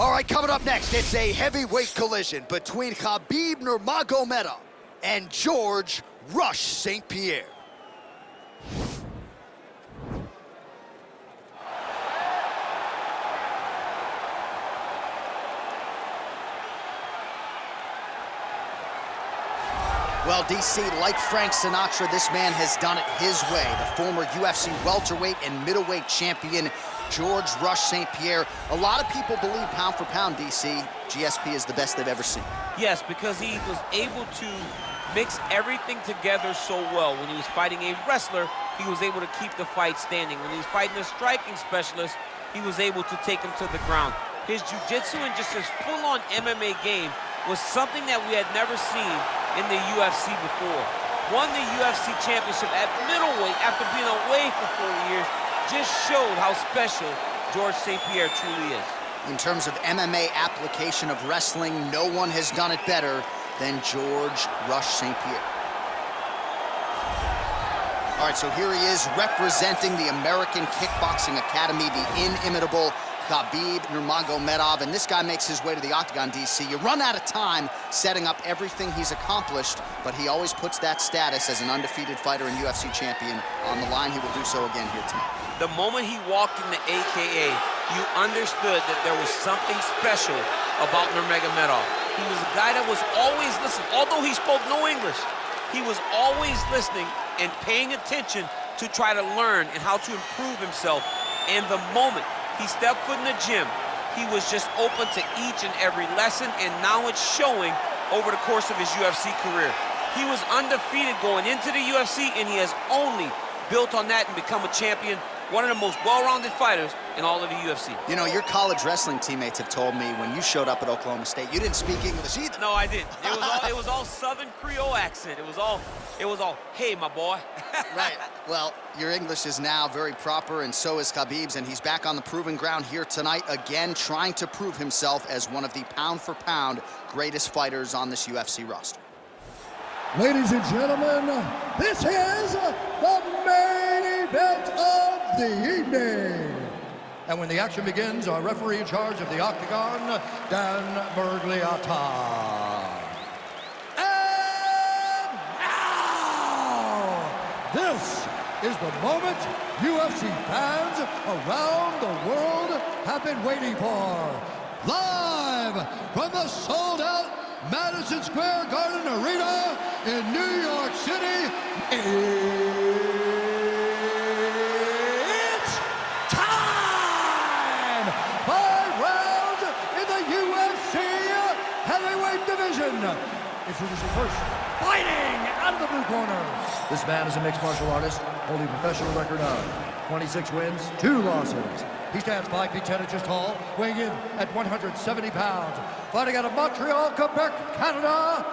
All right, coming up next, it's a heavyweight collision between Khabib Nurmagomedov and George "Rush" St-Pierre. Well, DC, like Frank Sinatra, this man has done it his way. The former UFC welterweight and middleweight champion, George "Rush" St-Pierre. A lot of people believe pound for pound, DC, GSP is the best they've ever seen. Yes, because he was able to mix everything together so well. When he was fighting a wrestler, he was able to keep the fight standing. When he was fighting a striking specialist, he was able to take him to the ground. His jiu-jitsu and just his full-on MMA game was something that we had never seen in the UFC before. Won the UFC championship at middleweight after being away for 4 years. Just showed how special George St-Pierre truly is. In terms of MMA application of wrestling, no one has done it better than George "Rush" St-Pierre. All right, so here he is representing the American Kickboxing Academy, the inimitable Khabib Nurmagomedov, and this guy makes his way to the octagon, DC. You run out of time setting up everything he's accomplished, but he always puts that status as an undefeated fighter and UFC champion on the line. He will do so again here tonight. The moment he walked in the AKA, you understood that there was something special about Nurmagomedov. He was a guy that was always listening. Although he spoke no English, he was always listening and paying attention to try to learn and how to improve himself. And the moment he stepped foot in the gym, he was just open to each and every lesson, and now it's showing over the course of his UFC career. He was undefeated going into the UFC, and he has only built on that and become a champion, one of the most well-rounded fighters in all of the UFC. You know, your college wrestling teammates have told me when you showed up at Oklahoma State, you didn't speak English either. No, I didn't. It was all Southern Creole accent. It was all, hey, my boy. Right. Well, your English is now very proper, and so is Khabib's, and he's back on the proving ground here tonight, again, trying to prove himself as one of the pound-for-pound greatest fighters on this UFC roster. Ladies and gentlemen, this is the main event of the evening. And when the action begins, our referee in charge of the octagon, Dan Bergliata. And now, this is the moment UFC fans around the world have been waiting for. Live from the sold-out Madison Square Garden Arena in New York City, it's time! 5 rounds in the UFC heavyweight division. Introducing first, fighting out of the blue corner. This man is a mixed martial artist, holding a professional record of 26 wins, 2 losses. He stands 5 feet 10 inches tall, weighing in at 170 pounds. Fighting out of Montreal, Quebec, Canada,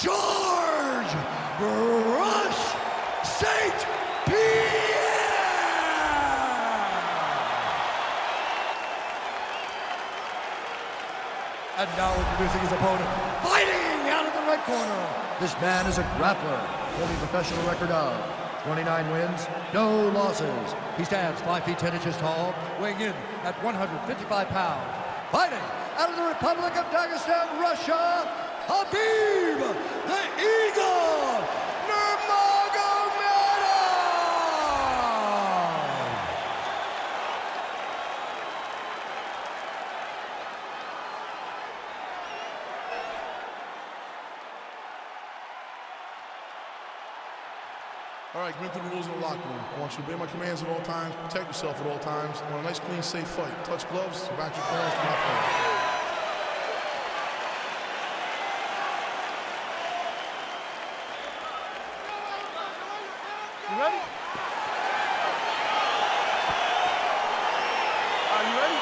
George "Rush" St-Pierre! And now introducing his opponent, fighting out of the right corner. This man is a grappler, holding a professional record of 29 wins, no losses. He stands 5 feet 10 inches tall, weighing in at 155 pounds. Fighting out of the Republic of Dagestan, Russia, Khabib the Eagle Nurmagomedov! All right, commit to the rules in the locker room. I want you to obey my commands at all times, protect yourself at all times. I want a nice, clean, safe fight. Touch gloves, back your corners, do not fight. You ready? Are you ready?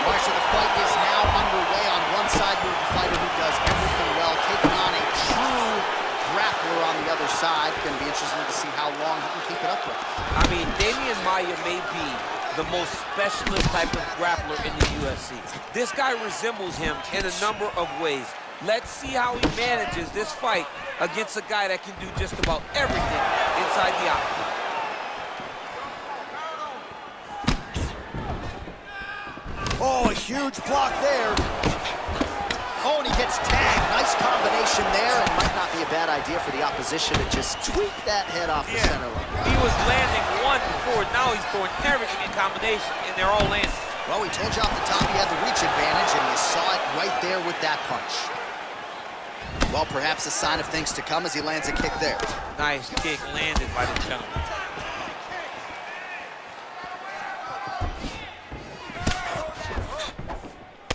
All right, so the fight is now underway. On one side, we have a fighter who does everything well, taking on a true grappler on the other side. Going to be interesting to see how long he can keep it up with. I mean, Damian Maia may be the most specialist type of grappler in the UFC. This guy resembles him in a number of ways. Let's see how he manages this fight against a guy that can do just about everything inside the octagon. huge block there. Oh, and he gets tagged. Nice combination there, and might not be a bad idea for the opposition to just tweak that head off the center line. He was landing one before, now he's throwing everything in combination, and they're all landing. Well, we told you off the top he had the reach advantage, and you saw it right there with that punch. Well, perhaps a sign of things to come as he lands a kick there. Nice kick landed by the gentleman.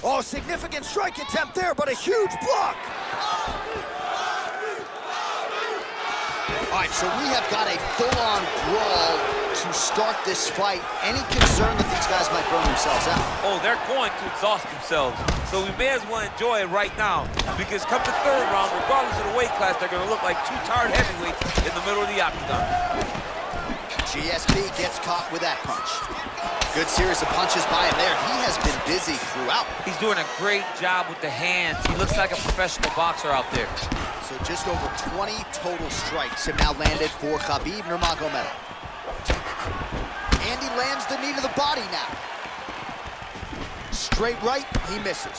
Oh, significant strike attempt there, but a huge block. All right, so we have got a full-on brawl to start this fight. Any concern that these guys might burn themselves out? Oh, they're going to exhaust themselves. So we may as well enjoy it right now, because come the third round, regardless of the weight class, they're going to look like two tired heavyweights in the middle of the octagon. GSP gets caught with that punch. Good series of punches by him there. He has been busy throughout. He's doing a great job with the hands. He looks like a professional boxer out there. So just over 20 total strikes have now landed for Khabib Nurmagomedov. And he lands the knee to the body now. Straight right, he misses.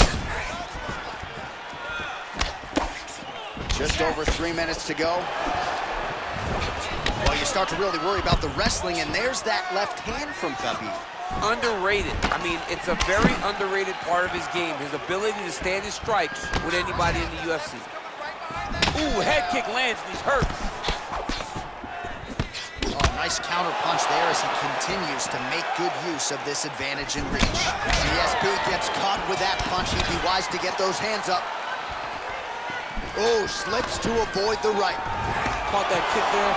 Just over 3 minutes to go. Well, you start to really worry about the wrestling, and there's that left hand from Khabib. Underrated. I mean, it's a very underrated part of his game, his ability to stand his strikes with anybody in the UFC. Ooh, head kick lands, and he's hurt. Oh, nice counter punch there as he continues to make good use of this advantage in reach. GSP gets caught with that punch. He'd be wise to get those hands up. Oh, slips to avoid the right. Caught that kick there.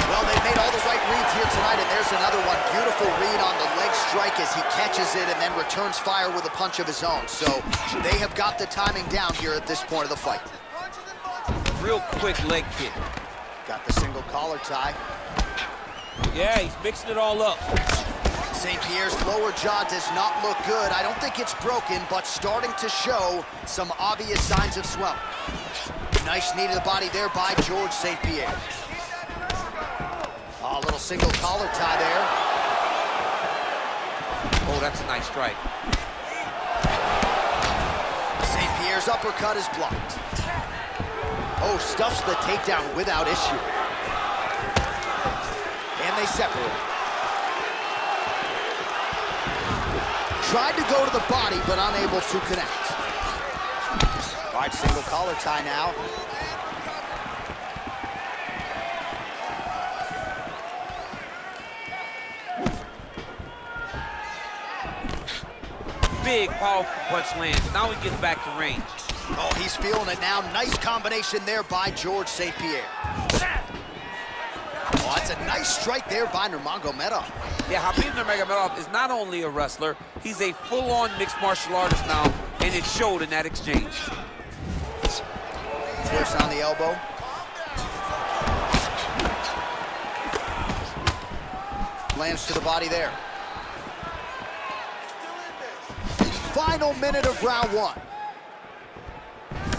Well, they made all the right reads here tonight, and there's another one. Beautiful read on the leg strike as he catches it and then returns fire with a punch of his own. So they have got the timing down here at this point of the fight. Real quick leg kick. Got the single collar tie. Yeah, he's mixing it all up. St-Pierre's lower jaw does not look good. I don't think it's broken, but starting to show some obvious signs of swelling. Nice knee to the body there by George St-Pierre. Oh, a little single collar tie there. Oh, that's a nice strike. St-Pierre's uppercut is blocked. Oh, stuffs the takedown without issue. And they separate. Tried to go to the body, but unable to connect. All right, single collar tie now. Big, powerful punch lands. Now he gets back to range. Oh, he's feeling it now. Nice combination there by George St-Pierre. Oh, that's a nice strike there by Nurmagomedov. Yeah, Khabib Nurmagomedov is not only a wrestler, he's a full-on mixed martial artist now, and it showed in that exchange. Twist on the elbow. Lands to the body there. Final minute of round one.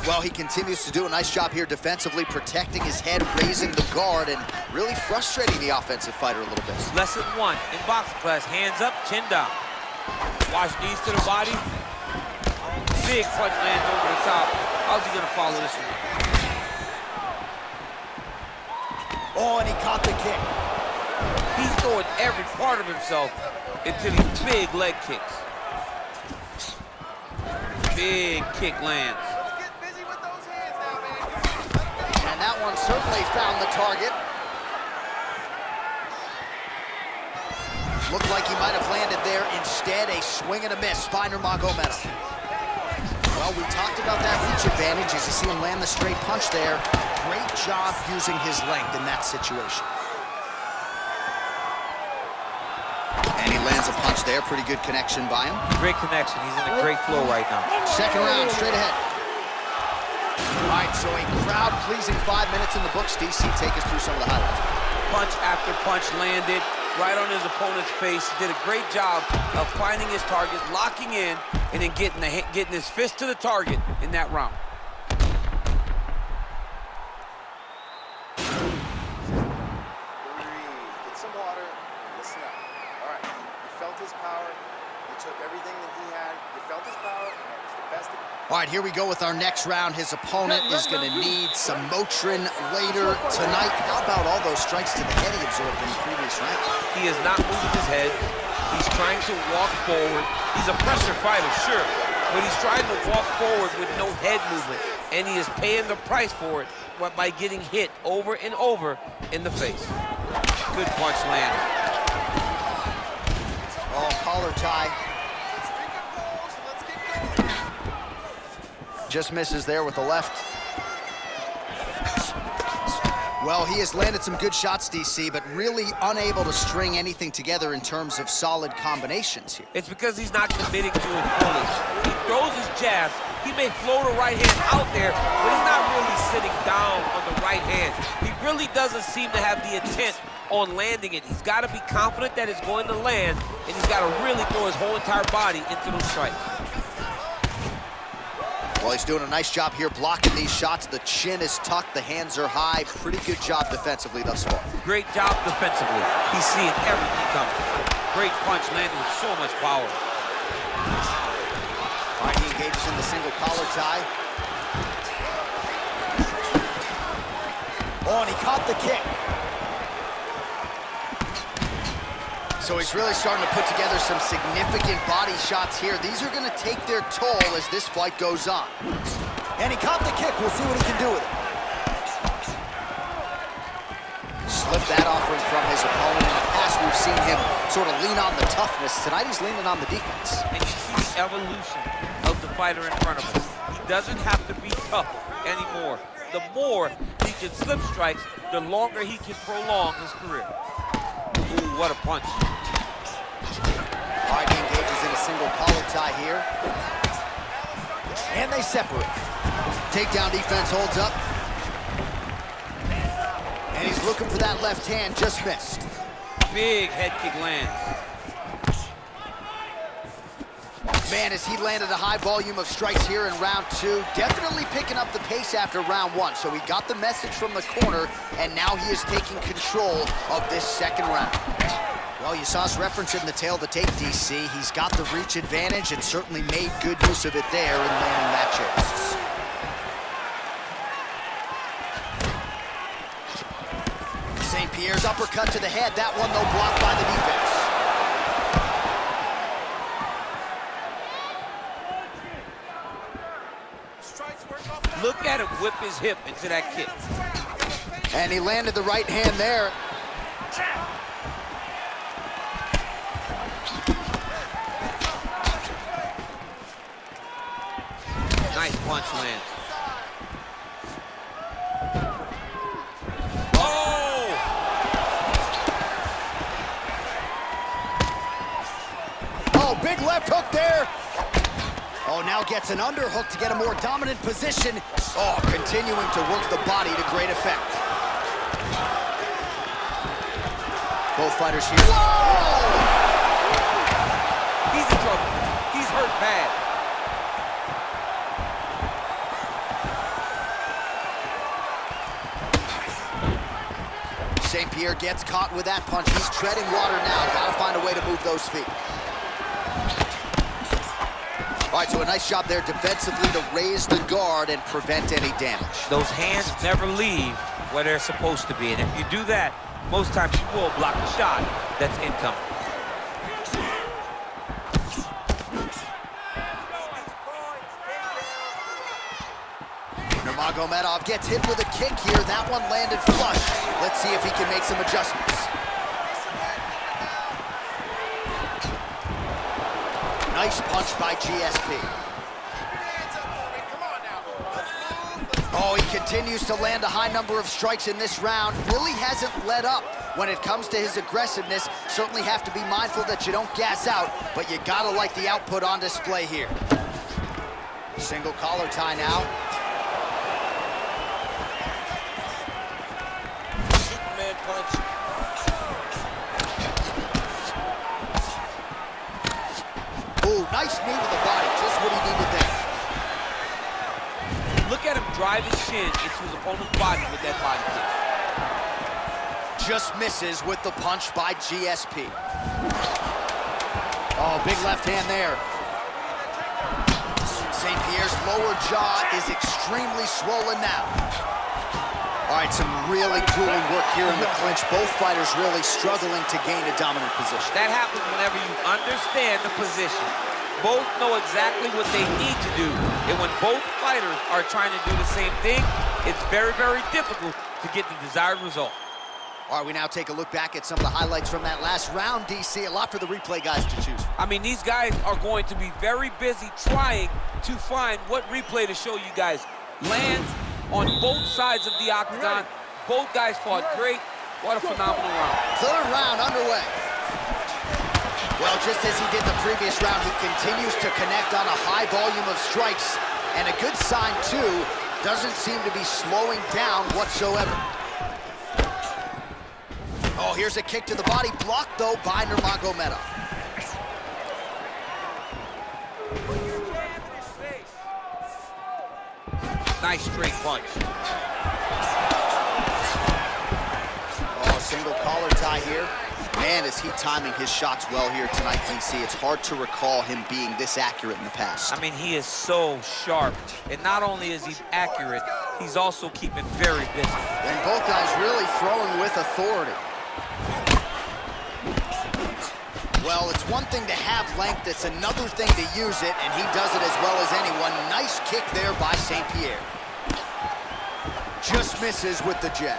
Well, he continues to do a nice job here defensively, protecting his head, raising the guard, and really frustrating the offensive fighter a little bit. Lesson one in boxing class, hands up, chin down. Watch knees to the body. Big punch lands over the top. How's he gonna follow this one? Oh, and he caught the kick. He's throwing every part of himself into these big leg kicks. Big kick lands. And that one certainly found the target. Looked like he might have landed there. Instead, a swing and a miss by Nurmagomedov. Well, we talked about that reach advantage as you see him land the straight punch there. Great job using his length in that situation. And he lands a punch there. Pretty good connection by him. Great connection. He's in a great flow right now. Second round, straight ahead. All right, so a crowd-pleasing 5 minutes in the books. DC, take us through some of the highlights. Punch after punch landed right on his opponent's face. Did a great job of finding his target, locking in, and then getting his fist to the target in that round. Get some water, listen up. All right, you felt his power, you took everything that he had. You felt his power, and that was the best. All right, here we go with our next round. His opponent is going to need some Motrin later tonight. How about all those strikes to the head he absorbed in the previous round? He is not moving his head. He's trying to walk forward. He's a pressure fighter, sure, but he's trying to walk forward with no head movement, and he is paying the price for it by getting hit over and over in the face. Good punch landed. Oh, collar tie. Just misses there with the left. Well, he has landed some good shots, DC, but really unable to string anything together in terms of solid combinations here. It's because he's not committing to his pulling. He throws his jabs. He may float a right hand out there, but he's not really sitting down on the right hand. He really doesn't seem to have the intent on landing it. He's got to be confident that it's going to land, and he's got to really throw his whole entire body into those strikes. Well, he's doing a nice job here blocking these shots. The chin is tucked, the hands are high. Pretty good job defensively thus far. Great job defensively. He's seeing everything coming. Great punch landed with so much power. All right, he engages in the single collar tie. Oh, and he caught the kick. So he's really starting to put together some significant body shots here. These are going to take their toll as this fight goes on. And he caught the kick. We'll see what he can do with it. Slipped that offering from his opponent. In the past, we've seen him sort of lean on the toughness. Tonight, he's leaning on the defense. And you see the evolution of the fighter in front of him. He doesn't have to be tough anymore. The more he can slip strikes, the longer he can prolong his career. Ooh, what a punch. All right, he engages in a single collar tie here. And they separate. Takedown defense holds up. And he's looking for that left hand, just missed. Big head kick lands. Man, as he landed a high volume of strikes here in round two, definitely picking up the pace after round one. So he got the message from the corner, and now he is taking control of this second round. Well, you saw us referencing the tail of the tape, DC. He's got the reach advantage and certainly made good use of it there in landing that chase. St-Pierre's uppercut to the head. That one, though, blocked by the defense. Look at him whip his hip into that kick. And he landed the right hand there. Nice punch lands. Oh, big left hook there. Oh, now gets an underhook to get a more dominant position. Oh, continuing to work the body to great effect. Both fighters here. Whoa! He's in trouble. He's hurt bad. St-Pierre gets caught with that punch. He's treading water now. Gotta find a way to move those feet. All right, so a nice job there defensively to raise the guard and prevent any damage. Those hands never leave where they're supposed to be. And if you do that, most times you will block the shot that's incoming. Nurmagomedov gets hit with a kick here. That one landed flush. Let's see if he can make some adjustments. Nice punch by GSP. Oh, he continues to land a high number of strikes in this round. Really hasn't let up when it comes to his aggressiveness. Certainly have to be mindful that you don't gas out, but you gotta like the output on display here. Single collar tie now. Superman punch. Ooh, nice knee to the body, just what he needed there. Look at him drive his shin into his opponent's body with that body kick. Just misses with the punch by GSP. Oh, big left hand there. St-Pierre's lower jaw is extremely swollen now. All right, some really grueling work here in the clinch. Both fighters really struggling to gain a dominant position. That happens whenever you understand the position. Both know exactly what they need to do. And when both fighters are trying to do the same thing, it's very, very difficult to get the desired result. All right, we now take a look back at some of the highlights from that last round, DC. A lot for the replay guys to choose from. I mean, these guys are going to be very busy trying to find what replay to show you guys. Lands on both sides of the octagon. Both guys fought great. What a phenomenal round. Third round underway. Well, just as he did the previous round, he continues to connect on a high volume of strikes. And a good sign, too, doesn't seem to be slowing down whatsoever. Oh, here's a kick to the body, blocked, though, by Nurmagomedov. Nice straight punch. Oh, single collar tie here. Man, is he timing his shots well here tonight, DC. It's hard to recall him being this accurate in the past. I mean, he is so sharp. And not only is he accurate, he's also keeping very busy. And both guys really throwing with authority. Well, it's one thing to have length, it's another thing to use it, and he does it as well as anyone. Nice kick there by St-Pierre. Just misses with the jab.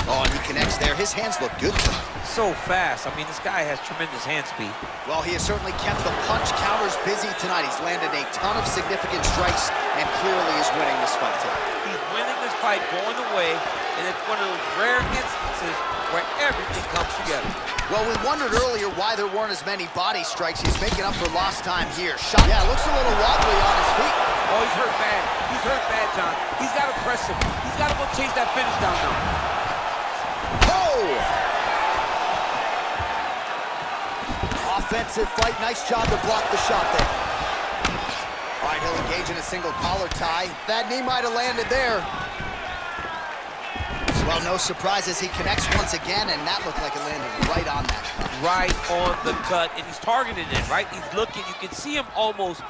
Oh, and he connects there. His hands look good tonight. So fast. I mean, this guy has tremendous hand speed. Well, he has certainly kept the punch counters busy tonight. He's landed a ton of significant strikes and clearly is winning this fight tonight. He's winning this fight going away, and it's one of those rare instances where everything comes together. Well, we wondered earlier why there weren't as many body strikes. He's making up for lost time here. Shot, yeah, looks a little wobbly on his feet. Oh, he's hurt bad. He's hurt bad, John. He's got to press him. He's got to go chase that finish down now. Oh! Offensive fight. Nice job to block the shot there. All right, he'll engage in a single collar tie. That knee might have landed there. Well, no surprise as he connects once again, and that looked like it landed right on that cut. Right on the cut, and he's targeting it, right? He's looking. You can see him almost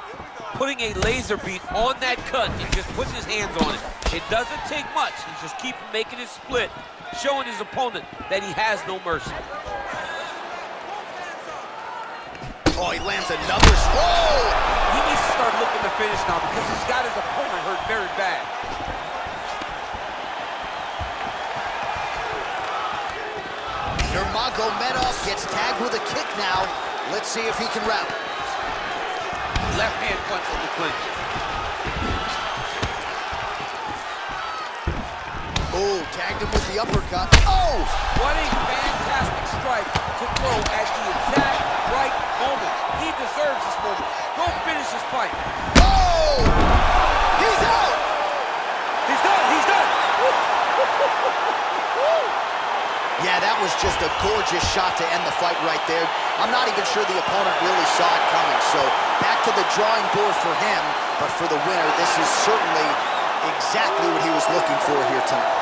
putting a laser beam on that cut and just putting his hands on it. It doesn't take much. He's just keep making it split, showing his opponent that he has no mercy. Oh, he lands another. Whoa! He needs to start looking to finish now because he's got his opponent hurt very bad. Nurmagomedov gets tagged with a kick now. Let's see if he can rally. Left hand punch on the clinch. Oh, tagged him with the uppercut. Oh! What a fantastic strike to throw at the exact right moment. He deserves this moment. Go finish this fight. Oh! He's out! He's done. He's done. Yeah, that was just a gorgeous shot to end the fight right there. I'm not even sure the opponent really saw it coming. So back to the drawing board for him. But for the winner, this is certainly exactly what he was looking for here tonight.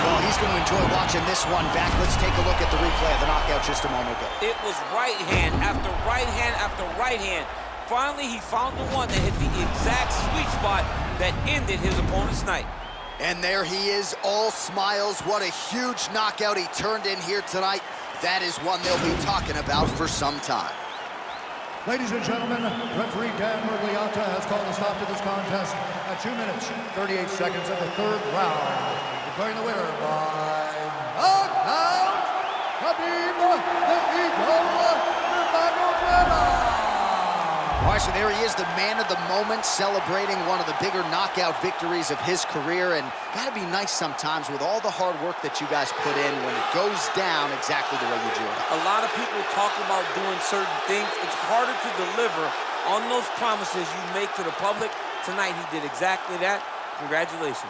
Well, he's going to enjoy watching this one back. Let's take a look at the replay of the knockout just a moment ago. It was right hand after right hand after right hand. Finally, he found the one that hit the exact sweet spot that ended his opponent's night. And there he is, all smiles. What a huge knockout he turned in here tonight. That is one they'll be talking about for some time. Ladies and gentlemen, referee Dan Murgliata has called a stop to this contest at 2 minutes, 38 seconds of the third round. Declaring the winner by knockout, Khabib the Eagle Nurmagomedov. All right, so there he is, the man of the moment, celebrating one of the bigger knockout victories of his career. And gotta be nice sometimes with all the hard work that you guys put in when it goes down exactly the way you do it. A lot of people talk about doing certain things. It's harder to deliver on those promises you make to the public. Tonight, he did exactly that. Congratulations.